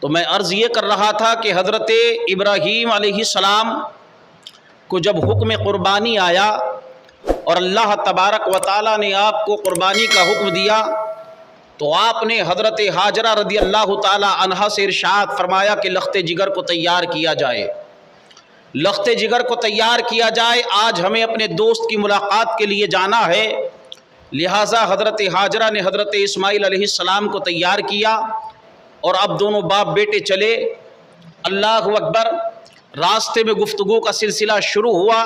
تو میں عرض یہ کر رہا تھا کہ حضرت ابراہیم علیہ السلام کو جب حکم قربانی آیا اور اللہ تبارک و تعالیٰ نے آپ کو قربانی کا حکم دیا تو آپ نے حضرت ہاجرہ رضی اللہ تعالیٰ عنہا سے ارشاد فرمایا کہ لخت جگر کو تیار کیا جائے، لخت جگر کو تیار کیا جائے، آج ہمیں اپنے دوست کی ملاقات کے لیے جانا ہے۔ لہٰذا حضرت ہاجرہ نے حضرت اسماعیل علیہ السلام کو تیار کیا اور اب دونوں باپ بیٹے چلے۔ اللہ اکبر، راستے میں گفتگو کا سلسلہ شروع ہوا۔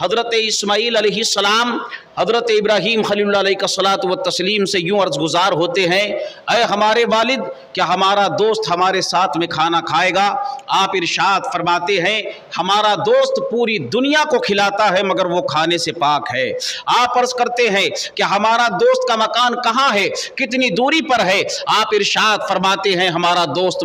حضرت اسماعیل علیہ السلام حضرت ابراہیم خلیل اللہ علیہ الصلوۃ والتسلیم سے یوں عرض گزار ہوتے ہیں، اے ہمارے والد، کیا ہمارا دوست ہمارے ساتھ میں کھانا کھائے گا؟ آپ ارشاد فرماتے ہیں ہمارا دوست پوری دنیا کو کھلاتا ہے مگر وہ کھانے سے پاک ہے۔ آپ عرض کرتے ہیں کہ ہمارا دوست کا مکان کہاں ہے، کتنی دوری پر ہے؟ آپ ارشاد فرماتے ہیں ہمارا دوست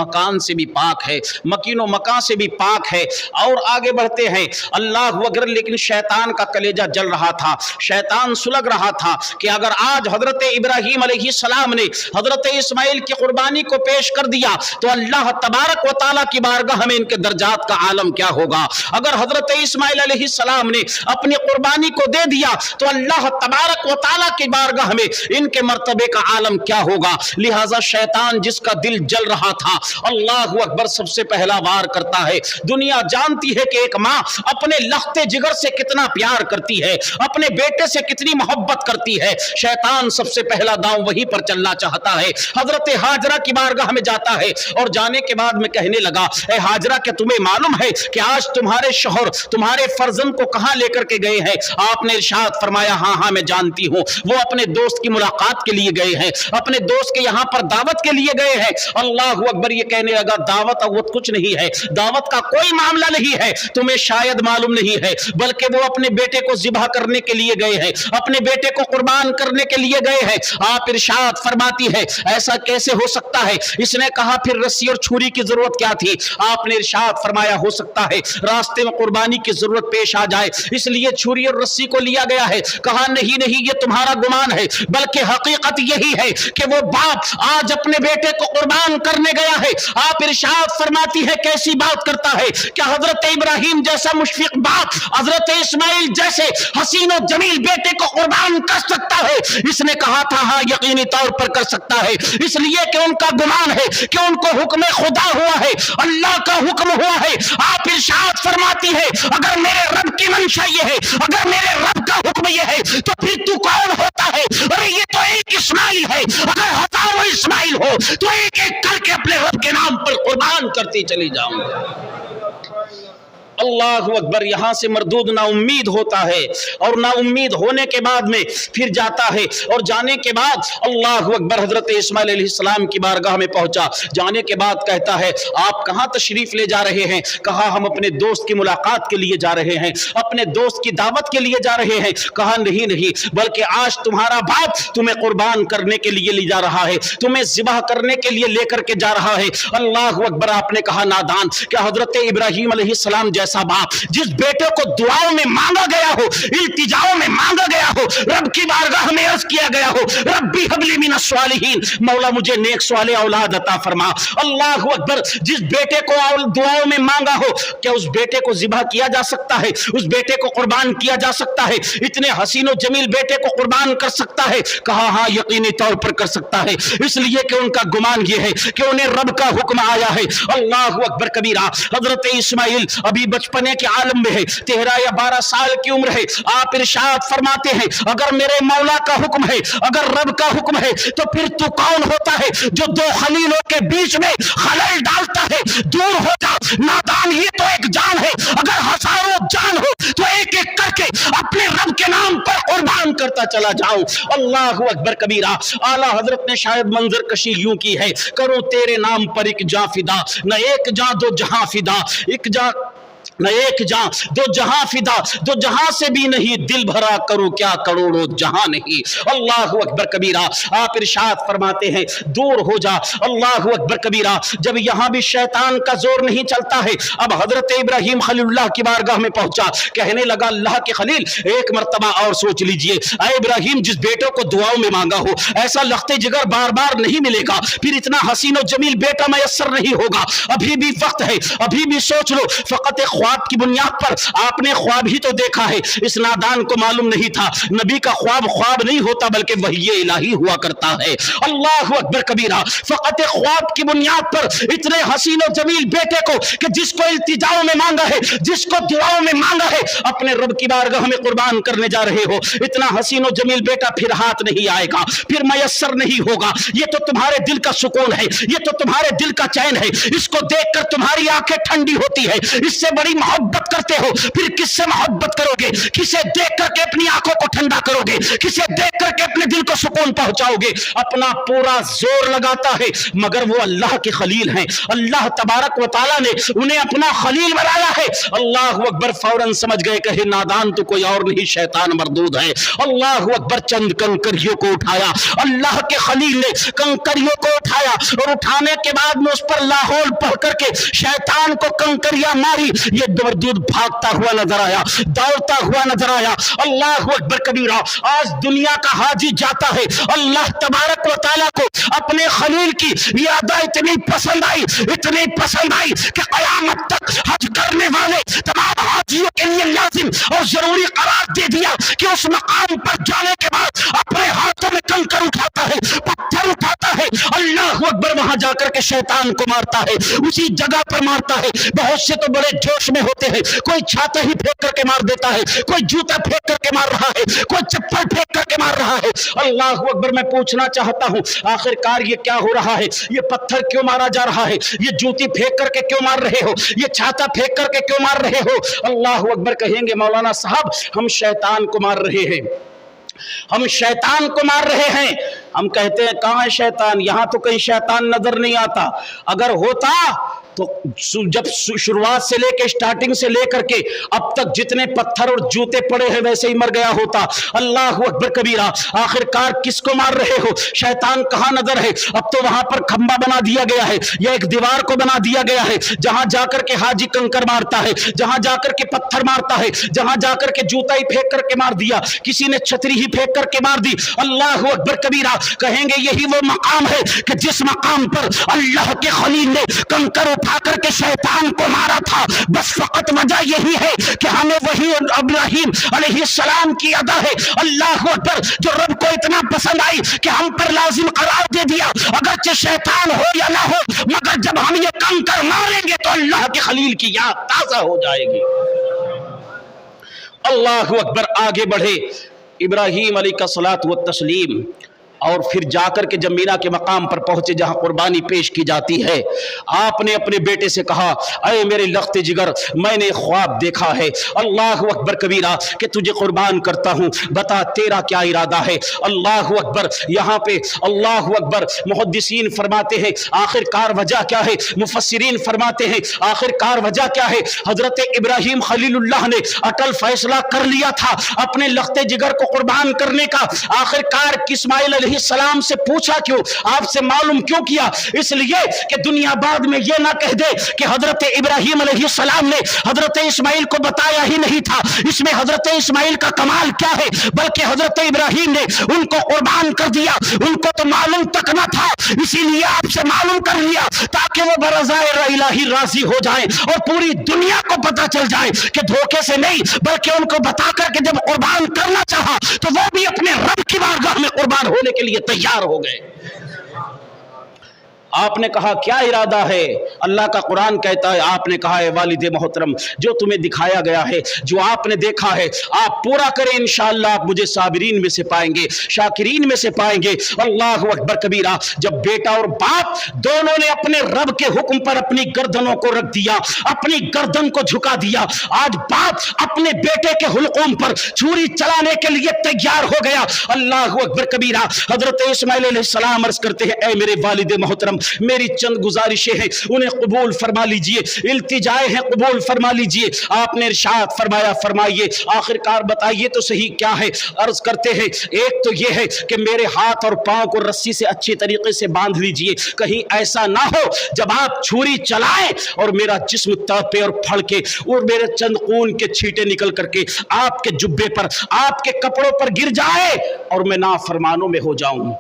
مکان سے بھی پاک ہے، مکین و مکان سے بھی پاک ہے۔ اور آگے بڑھتے ہیں، اللہ اکبر، لیکن شیطان کا کلیجہ جل رہا تھا، شیطان سلگ رہا تھا کہ اگر آج حضرت ابراہیم علیہ السلام نے حضرت اسماعیل کی قربانی کو پیش کر دیا تو اللہ تبارک و تعالیٰ کی بارگاہ میں ان کے درجات کا عالم کیا ہوگا؟ اگر حضرت اسماعیل علیہ السلام نے اپنی قربانی کو دے دیا تو اللہ تبارک و تعالیٰ کی بارگاہ میں ان کے مرتبے کا عالم کیا ہوگا؟ لہٰذا شیطان جس کا دل جل رہا تھا، اللہ اکبر، سب سے پہلا وار کرتا ہے۔ دنیا جانتی ہے کہ ایک ماں اپنے لخت جگر سے کتنا پیار کرتی ہے، اپنے بیٹے سے کتنی محبت کرتی ہے۔ شیطان سب سے پہلا داؤں وہی پر چلنا چاہتا ہے۔ حضرت ہاجرہ کی بارگاہ میں جاتا ہے اور جانے کے بعد میں کہنے لگا، اے ہاجرہ، کہ تمہیں معلوم ہے کہ آج تمہارے شوہر تمہارے فرزند کو کہاں لے کر کے گئے ہیں؟ آپ نے ارشاد فرمایا، ہاں ہاں میں جانتی ہوں، وہ اپنے دوست کی ملاقات کے لیے گئے ہیں، اپنے دوست کے یہاں پر دعوت کے لیے گئے ہیں۔ اللہ اکبر، یہ کہنے لگا دعوت اوت کچھ نہیں ہے، دعوت کا کوئی معاملہ نہیں ہے، تمہیں شاید معلوم نہیں ہے، بلکہ وہ اپنے بیٹے کو ذبح کرنے کے لیے گئے ہیں، اپنے بیٹے کو قربان کرنے کے لیے گئے ہیں۔ آپ ارشاد فرماتی ہے ایسا کیسے ہو سکتا ہے؟ اس نے کہا پھر رسی اور چھری کی ضرورت کیا تھی؟ آپ نے ارشاد فرمایا ہو سکتا ہے راستے میں قربانی کی ضرورت پیش آ جائے، اس لیے چھری اور رسی کو لیا گیا ہے۔ کہا نہیں نہیں، یہ تمہارا گمان ہے، بلکہ حقیقت یہی ہے کہ وہ باپ آج اپنے بیٹے کو قربان کرنے گیا ہے۔ آپ ارشاد فرماتی ہے کیسی بات کرتا ہے؟ کیا حضرت ابراہیم جیسا مشفق باپ حضرت اسماعیل جیسے حسین و جمیل بیٹے کو قربان کر سکتا ہے؟ اس نے کہا تھا ہاں یقینی طور پر کر سکتا ہے، اس لیے کہ ان کا گمان ہے کہ ان کو حکم خدا ہوا ہے، اللہ کا حکم ہوا ہے۔ آپ ارشاد فرماتی ہے اگر میرے رب کی منشا یہ ہے، اگر میرے رب کا حکم یہ ہے تو پھر تو کون ہوتا ہے؟ ارے یہ تو ایک اسماعیل ہے، اگر ہزاروں اسماعیل ہو تو ایک ایک کر کے اپنے رب کے نام پر قربان کرتی چلی جاؤں گا۔ اللہ اکبر، یہاں سے مردود نا امید ہوتا ہے اور نا امید ہونے کے بعد میں پھر جاتا ہے، اور جانے کے بعد اللہ اکبر حضرت اسماعیل علیہ السلام کی بارگاہ میں پہنچا۔ جانے کے بعد کہتا ہے آپ کہاں تشریف لے جا رہے ہیں؟ کہا ہم اپنے دوست کی ملاقات کے لیے جا رہے ہیں، اپنے دوست کی دعوت کے لیے جا رہے ہیں۔ کہا نہیں نہیں، بلکہ آج تمہارا باپ تمہیں قربان کرنے کے لیے لے جا رہا ہے، تمہیں ذبح کرنے کے لیے لے کر کے جا رہا ہے۔ اللہ اکبر، آپ نے کہا نادان، کیا حضرت ابراہیم علیہ السلام جیسا باپ جس بیٹے کو دعاؤں میں مانگا گیا ہو، التجاؤں میں مانگا گیا ہو، رب کی بارگاہ میں عرض کیا گیا ہو ربی حب لی من الصالحین، مولا مجھے نیک صالح اولاد عطا فرما۔ اللہ اکبر، جس بیٹے کو دعاؤں میں مانگا ہو، کیا اس بیٹے کو ذبح کیا جا سکتا ہے؟ اس بیٹے کو قربان کیا جا سکتا ہے؟ اتنے حسین و جمیل بیٹے کو قربان کر سکتا ہے؟ کہا ہاں یقینی طور پر کر سکتا ہے، اس لیے کہ ان کا گمان یہ ہے کہ انہیں رب کا حکم آیا ہے۔ اللہ اکبر کبیرہ، حضرت اسماعیل ابھی بچپنے کے عالم میں ہے، 13 یا 12 سال کی عمر ہے۔ آپ ارشاد فرماتے ہیں اگر میرے مولا کا حکم ہے، اگر رب کا حکم ہے تو پھر تو کون ہوتا ہے جو دو خلیلوں کے بیچ میں خلل ڈالتا ہے؟ دور ہو جا نادان، یہ تو ایک جان ہے، اگر ہزاروں جان ہو تو ایک ایک کر کے اپنے رب کے نام پر قربان کرتا چلا جاؤں۔ اللہ اکبر کبیرہ، اعلیٰ حضرت نے شاید منظر کشی یوں کی ہے، کروں تیرے نام پر ایک جاں فدا، نہ ایک جاں دو جہاں فدا، ایک جاں نہ ایک جہاں دو جہاں فدا، دو جہاں سے بھی نہیں، دل بھرا کروں کیا کروڑوں جہاں نہیں۔ اللہ اکبر کبیرہ۔ آپ ارشاد فرماتے ہیں دور ہو جا، اللہ اکبر کبیرہ۔ جب یہاں بھی شیطان کا زور نہیں چلتا ہے، اب حضرت ابراہیم خلیل اللہ کی بارگاہ میں پہنچا، کہنے لگا اللہ کے خلیل ایک مرتبہ اور سوچ لیجئے، اے ابراہیم جس بیٹوں کو دعاؤں میں مانگا ہو، ایسا لخت جگر بار بار نہیں ملے گا، پھر اتنا حسین و جمیل بیٹا میسر نہیں ہوگا، ابھی بھی وقت ہے، ابھی بھی سوچ لو۔ فقط خواب کی بنیاد پر آپ نے خواب ہی تو دیکھا ہے، اس نادان کو معلوم نہیں تھا نبی کا خواب خواب نہیں ہوتا بلکہ وحی الہی ہوا کرتا ہے۔ اللہ اکبر کبیرہ۔ فقط خواب کی بنیاد پر اتنے حسین و جمیل بیٹے کو کہ جس کو التجاؤں میں مانگا ہے، جس کو دعاؤں میں مانگا ہے، اپنے رب کی بارگاہ میں قربان کرنے جا رہے ہو، اتنا حسین و جمیل بیٹا پھر ہاتھ نہیں آئے گا، پھر میسر نہیں ہوگا۔ یہ تو تمہارے دل کا سکون ہے، یہ تو تمہارے دل کا چین ہے، اس کو دیکھ کر تمہاری آنکھیں ٹھنڈی ہوتی ہے، اس سے بڑی محبت کرتے ہو، پھر کس سے محبت کرو گے؟ کسے دیکھ کر کے اپنی آنکھوں کو ٹھنڈا کرو گے؟ کسے دیکھ کر کے اپنے دل کو سکون پہنچاؤ گے؟ اپنا پورا زور لگاتا ہے مگر وہ اللہ کے خلیل ہیں، اللہ تبارک و تعالیٰ نے انہیں اپنا خلیل بنایا ہے۔ اللہ اکبر۔ فوراً سمجھ گئے کہ نادان تو کوئی اور نہیں، شیطان مردود ہے۔ اللہ اکبر۔ چند کنکریوں کو اٹھایا، اللہ کے خلیل نے کنکریوں کو اٹھایا، اور اٹھانے کے بعد میں اس پر لاہور پڑھ کر کے شیطان کو کنکریاں ماری، یہ مردود بھاگتا ہوا نظر آیا، دوڑتا ہوا نظر آیا۔ اللہ اکبر کبیرہ۔ آج دنیا کا حاجی جاتا ہے، اللہ تبارک و تعالیٰ کو اپنے خلیل کی یہ ادا اتنی پسند آئی، اتنی پسند آئی کہ قیامت تک حج کرنے والے تمام حاجیوں کے لیے لازم اور ضروری قرار دے دیا کہ اس مقام پر جانے کے بعد اپنے ہاتھوں میں کنکر اٹھاتا ہے، پتھر اٹھاتا ہے، اللہ اکبر، وہاں جا کر کے شیطان کو مارتا ہے، اسی جگہ پر مارتا ہے۔ بہت سے تو بڑے جوش میں ہوتے ہیں، کوئی چھاتا ہی پھینک کر کے مار دیتا ہے، کوئی جوتا پھینک کر کے مار رہا ہے، کوئی چپل پھینک کر کے مار رہا ہے۔ اللہ اکبر۔ میں پوچھنا چاہتا ہوں آخر کار یہ کیا ہو رہا ہے؟ یہ پتھر کیوں مارا جا رہا ہے؟ یہ جوتی پھینک کر کے کیوں مار رہے ہو؟ یہ چھاتا پھینک کر کے کیوں مار رہے ہو؟ اللہ اکبر۔ کہیں گے مولانا صاحب ہم شیطان کو مار رہے ہیں، ہم شیطان کو مار رہے ہیں۔ ہم کہتے ہیں کہاں ہے شیطان؟ یہاں تو کہیں شیطان نظر نہیں آتا، اگر ہوتا تو جب شروعات سے لے کے سٹارٹنگ سے لے کر کے اب تک جتنے پتھر اور جوتے پڑے ہیں ویسے ہی مر گیا ہوتا۔ اللہ اکبر کبیرہ۔ آخر کار کس کو مار رہے ہو؟ شیطان کہاں نظر ہے؟ اب تو وہاں پر کھمبا بنا دیا گیا ہے یا ایک دیوار کو بنا دیا گیا ہے، جہاں جا کر کے حاجی کنکر مارتا ہے، جہاں جا کر کے پتھر مارتا ہے، جہاں جا کر کے جوتا ہی پھینک کر کے مار دیا، کسی نے چھتری ہی پھینک کر کے مار دی۔ اللہ اکبر کبیرہ۔ کہیں گے یہی وہ مقام ہے کہ جس مقام پر اللہ کے خلیل نے کنکر اٹھا کر کے شیطان کو مارا تھا۔ بس فقط وجہ یہی ہے کہ ہمیں وہی ابراہیم علیہ السلام کی ادا ہے، اللہ اکبر، جو رب کو اتنا پسند آئی کہ ہم پر لازم قرار دے دیا، اگرچہ شیطان ہو یا نہ ہو، مگر جب ہم یہ کنکر ماریں گے تو اللہ کے خلیل کی یاد تازہ ہو جائے گی۔ اللہ اکبر۔ آگے بڑھے ابراہیم علیہ الصلوۃ والتسلیم، اور پھر جا کر کے جب مینا کے مقام پر پہنچے جہاں قربانی پیش کی جاتی ہے، آپ نے اپنے بیٹے سے کہا اے میرے لخت جگر، میں نے خواب دیکھا ہے، اللہ اکبر کبیرہ، کہ تجھے قربان کرتا ہوں، بتا تیرا کیا ارادہ ہے؟ اللہ اکبر۔ یہاں پہ اللہ اکبر محدثین فرماتے ہیں آخر کار وجہ کیا ہے؟ مفسرین فرماتے ہیں آخر کار وجہ کیا ہے؟ حضرت ابراہیم خلیل اللہ نے اٹل فیصلہ کر لیا تھا اپنے لخت جگر کو قربان کرنے کا۔ آخر کار اسماعیل علیہ السلام سے پوچھا کیوں؟ آپ سے معلوم کیوں کیا؟ اس لیے کہ دنیا بعد میں یہ نہ کہہ دے کہ حضرت ابراہیم علیہ السلام نے حضرت اسماعیل کو بتایا ہی نہیں تھا۔ اس میں حضرت اسماعیل کا کمال کیا ہے؟ بلکہ حضرت ابراہیم نے ان کو قربان کر دیا، ان کو تو معلوم تک نہ تھا، اسی لیے آپ سے معلوم کر لیا تاکہ وہ برضائے الہی راضی ہو جائیں اور پوری دنیا کو پتہ چل جائے کہ دھوکے سے نہیں، بلکہ ان کو بتا کر کے جب قربان کرنا چاہا تو وہ بھی اپنے رب کی بارگاہ میں قربان ہونے کے لیے تیار ہو گئے۔ آپ نے کہا کیا ارادہ ہے؟ اللہ کا قرآن کہتا ہے آپ نے کہا ہے والد محترم جو تمہیں دکھایا گیا ہے، جو آپ نے دیکھا ہے آپ پورا کریں، انشاءاللہ آپ مجھے صابرین میں سے پائیں گے، شاکرین میں سے پائیں گے۔ اللہ اکبر کبیرہ۔ جب بیٹا اور باپ دونوں نے اپنے رب کے حکم پر اپنی گردنوں کو رکھ دیا، اپنی گردن کو جھکا دیا، آج باپ اپنے بیٹے کے حلقوم پر چھری چلانے کے لیے تیار ہو گیا۔ اللہ اکبر کبیرہ۔ حضرت اسماعیل علیہ السلام عرض کرتے ہیں اے میرے والد محترم میری چند گزارشیں ہیں انہیں قبول فرما لیجئے، التجائے ہیں قبول فرما لیجئے۔ آپ نے ارشاد فرمایا، فرمائیے آخر کار بتائیے تو صحیح کیا ہے؟ عرض کرتے ہیں ایک تو یہ ہے کہ میرے ہاتھ اور پاؤں کو رسی سے اچھی طریقے سے باندھ لیجئے، کہیں ایسا نہ ہو جب آپ چھری چلائیں اور میرا جسم تڑپے اور پھڑکے اور میرے چند خون کے چھینٹے نکل کر کے آپ کے جبے پر، آپ کے کپڑوں پر گر جائے اور میں نافرمانوں میں ہو جاؤں۔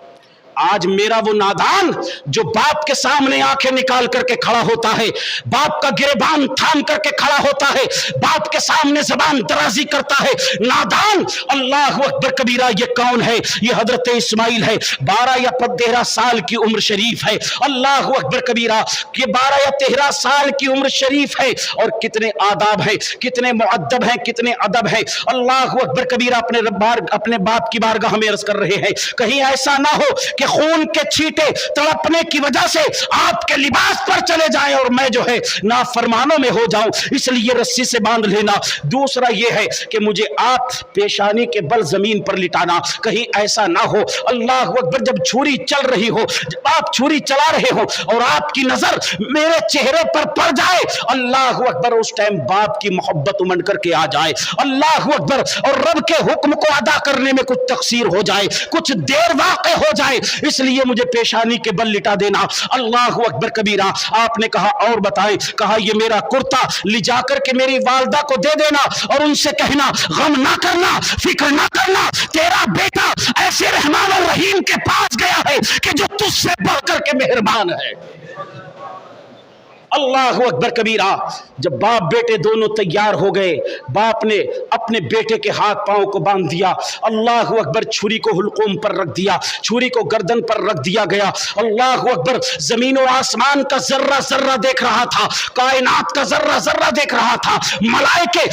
آج میرا وہ نادان جو باپ کے سامنے آنکھیں نکال کر کے کھڑا ہوتا ہے، باپ کا گریبان تھام کر کے کھڑا ہوتا ہے، باپ کے سامنے زبان درازی کرتا ہے، نادان، اللہ اکبر کبیرہ، یہ کون ہے؟ یہ حضرت اسماعیل ہے، 12 یا 13 سال کی عمر شریف ہے، اللہ اکبر کبیرہ، یہ 12 یا 13 سال کی عمر شریف ہے، اور کتنے آداب ہیں، کتنے مؤدب ہیں، کتنے ادب ہیں، اللہ اکبر کبیرہ، اپنے باپ کی بارگاہ میں عرض کر رہے ہیں کہیں ایسا نہ ہو کہ خون کے چھینٹے تڑپنے کی وجہ سے آپ کے لباس پر چلے جائیں اور میں جو ہے نافرمانوں میں ہو جاؤں، اس لیے رسی سے باندھ لینا۔ دوسرا یہ ہے کہ مجھے آپ پیشانی کے بل زمین پر لٹانا، کہیں ایسا نہ ہو اللہ اکبر جب چھری چل رہی ہو، جب آپ چھری چلا رہے ہو اور آپ کی نظر میرے چہرے پر پڑ جائے، اللہ اکبر اس ٹائم باپ کی محبت امنڈ کر کے آ جائے، اللہ اکبر، اور رب کے حکم کو ادا کرنے میں کچھ تقصیر ہو جائے، کچھ دیر واقع ہو جائے، اس لیے مجھے پیشانی کے بل لٹا دینا۔ اللہ اکبر کبیرہ۔ آپ نے کہا اور بتائیں؟ کہا یہ میرا کرتا لے جا کر کے میری والدہ کو دے دینا اور ان سے کہنا غم نہ کرنا، فکر نہ کرنا، تیرا بیٹا ایسے رحمان اور رحیم کے پاس گیا ہے کہ جو تجھ سے بڑھ کر کے مہربان ہے۔ اللہ اکبر کبیرہ۔ جب باپ بیٹے دونوں تیار ہو گئے، باپ نے اپنے بیٹے کے ہاتھ پاؤں کو باندھ دیا، اللہ اکبر، چھری کو حلقوم پر رکھ دیا، چھری کو گردن پر رکھ دیا گیا، اللہ اکبر، زمین و آسمان کا ذرہ ذرہ دیکھ رہا تھا، کائنات کا ذرہ ذرہ دیکھ رہا تھا، ملائکہ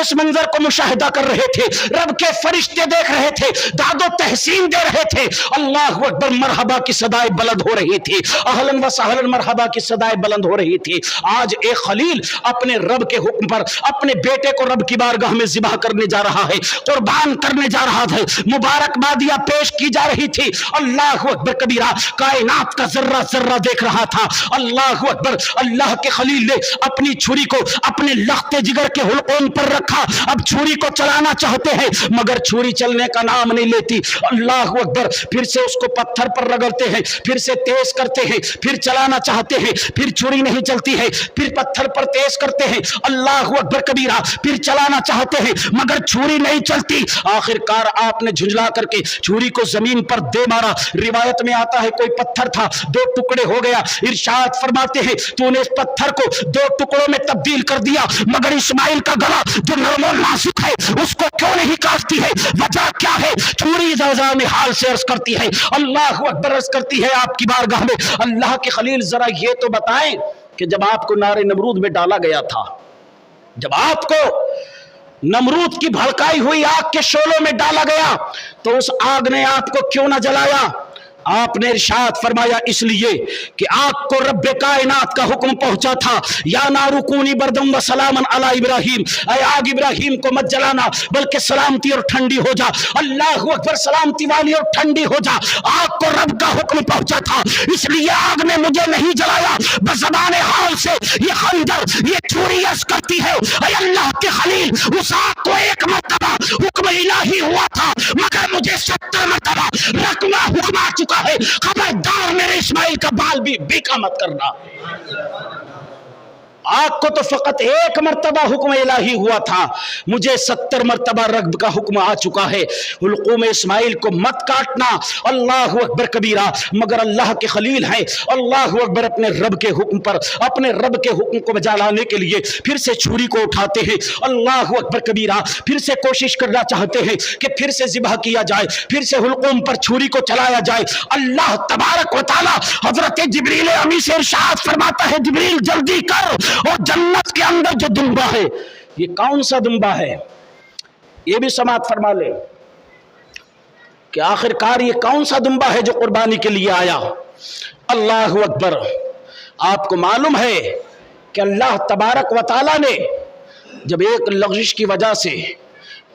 اس منظر کو مشاہدہ کر رہے تھے، رب کے فرشتے دیکھ رہے تھے، داد و تحسین دے رہے تھے، اللہ اکبر، مرحبا کی صدائیں بلند ہو رہی تھی، اہلاً و سہلاً مرحبا کی صدائیں بلند ہو رہی تھی۔ آج ایک خلیل اپنے رب کے حکم پر اپنے بیٹے کو رب کی بارگاہ میں ذبح کرنے جا رہا ہے، قربان کرنے جا رہا ہے، مبارکبادیاں پیش کی جا رہی تھی، اللہ اکبر کبیرہ، کائنات کا ذرہ ذرہ دیکھ رہا تھا، اللہ اکبر، اللہ کے خلیل نے اپنی چھری کو اپنے لخت جگر کے حلقوم پر رکھا، اب چھری کو چلانا چاہتے ہیں مگر چھری چلنے کا نام نہیں لیتی، اللہ اکبر، پھر سے اس کو پتھر پر رگڑتے ہیں، پھر سے تیز کرتے ہیں، پھر چلانا چاہتے ہیں، پھر چھری نہیں چلتی ہے، پھر پتھر پر تیز کرتے ہیں، اللہ اکبر کبیرہ، پھر چلانا چاہتے ہیں مگر چھری نہیں چلتی، آخر کار آپ نے جھنجلا کر کے چھری کو زمین پر دے مارا، روایت میں آتا ہے کوئی پتھر تھا، 2 ٹکڑے ہو گیا، ارشاد فرماتے ہیں تو نے اس پتھر کو 2 ٹکڑوں میں تبدیل کر دیا، مگر اسماعیل کا گلا جو نرم و نازک ہے اس کو کیوں نہیں کاٹتی ہے؟ وجہ کیا ہے؟ چھری زازان حال سے عرض کرتی ہے، اللہ اکبر، عرض کرتی ہے آپ کی بارگاہ میں، اللہ کے خلیل ذرا یہ تو بتائیں کہ جب آپ کو نار نمرود میں ڈالا گیا تھا، جب آپ کو نمرود کی بھڑکائی ہوئی آگ کے شعلوں میں ڈالا گیا تو اس آگ نے آپ کو کیوں نہ جلایا؟ آپ نے ارشاد فرمایا اس لیے کہ آگ کو رب کائنات کا حکم پہنچا تھا، یا نار کونی بردم و سلاما علی ابراہیم، اے آگ ابراہیم کو مت جلانا بلکہ سلامتی اور ٹھنڈی ہو جا، اللہ اکبر، سلامتی والی اور ٹھنڈی ہو جا، آگ کو رب کا حکم پہنچا تھا، اس لیے آگ نے مجھے نہیں جلایا۔ بزبان حال سے یہ خنجر، یہ چھری عرض کرتی ہے، اے اللہ کے خلیل، اس آگ کو ایک مرتبہ حکم الہی ہوا تھا مگر مجھے 70 مرتبہ رقمہ حکم آ چکا ہے، خبردار میرے اسماعیل کا بال بھی بیکا مت کرنا۔ آگ کو تو فقط ایک مرتبہ حکم الہی ہوا تھا، مجھے 70 مرتبہ رب کا حکم آ چکا ہے، حلقوم اسماعیل کو مت کاٹنا، اللہ اکبر کبیرہ، مگر اللہ کے خلیل ہیں، اللہ اکبر، اپنے رب کے حکم پر، اپنے رب کے حکم کو بجا لانے کے لیے پھر سے چھری کو اٹھاتے ہیں، اللہ اکبر کبیرہ، پھر سے کوشش کرنا چاہتے ہیں کہ پھر سے ذبح کیا جائے، پھر سے حلقوم پر چھری کو چلایا جائے، اللہ تبارک و تعالی حضرت جبریل امی سے ارشاد فرماتا ہے جبریل جلدی کر، اور جنت کے اندر جو دمبا ہے، یہ کون سا دمبا ہے؟ یہ بھی سماعت فرما لے کہ آخر کار یہ کون سا دمبا ہے جو قربانی کے لیے آیا؟ اللہ اکبر۔ آپ کو معلوم ہے کہ اللہ تبارک و تعالی نے جب ایک لغزش کی وجہ سے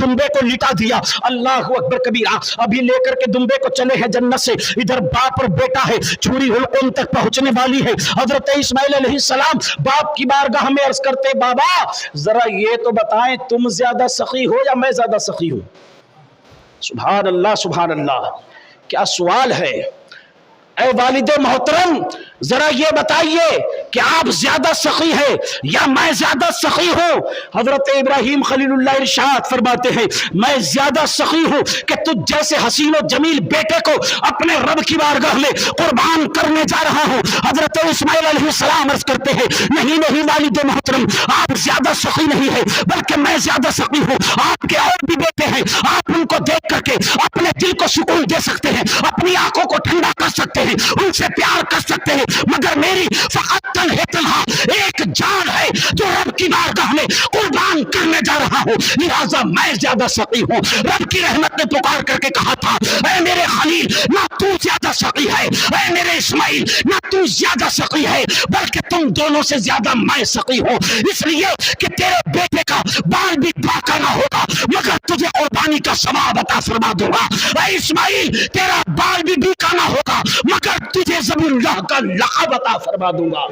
دمبے کو لٹا دیا. اللہ اکبر کبیرہ. ابھی لے کر کے دمبے کو چلے ہیں جنت سے. ادھر باپ اور بیٹا ہے، چھری حلقوم تک پہنچنے والی ہے. حضرت اسماعیل علیہ السلام باپ کی بارگاہ میں عرض کرتے، بابا ذرا یہ تو بتائیں تم زیادہ سخی ہو یا میں زیادہ سخی ہوں؟ سبحان اللہ سبحان اللہ، کیا سوال ہے. اے والد محترم ذرا یہ بتائیے کہ آپ زیادہ سخی ہیں یا میں زیادہ سخی ہوں؟ حضرت ابراہیم خلیل اللہ ارشاد فرماتے ہیں میں زیادہ سخی ہوں کہ تجھ جیسے حسین و جمیل بیٹے کو اپنے رب کی بارگاہ میں قربان کرنے جا رہا ہوں. حضرت اسماعیل علیہ السلام عرض کرتے ہیں نہیں نہیں والد محترم، آپ زیادہ سخی نہیں ہیں بلکہ میں زیادہ سخی ہوں. آپ کے اور بھی بیٹے ہیں، آپ ان کو دیکھ کر کے اپنے دل کو سکون دے سکتے ہیں، اپنی آنکھوں کو ٹھنڈا کر سکتے ہیں، ان سے پیار کر سکتے ہیں، مگر میری فقط تنہا ایک جان ہے جو رب کی بارگاہ میں قربان کرنے جا رہا ہوں، لہذا میں زیادہ سخی ہوں. رب کی رحمت نے پکار کر کے کہا تھا اے میرے خلیل نہ تو زیادہ سخی ہے، اے میرے اسماعیل نہ تو زیادہ سخی ہے بلکہ تم دونوں سے زیادہ میں سخی ہوں، اس لیے کہ تیرے بیٹے کا بال بھی باقا نہ ہوگا مگر تجھے قربانی کا ثواب عطا فرما دوں گا. اے اسماعیل تیرا بال بھی بیکا نہ ہوگا مگر تجھے ذبح اللہ کا لقب عطا فرما دوں گا.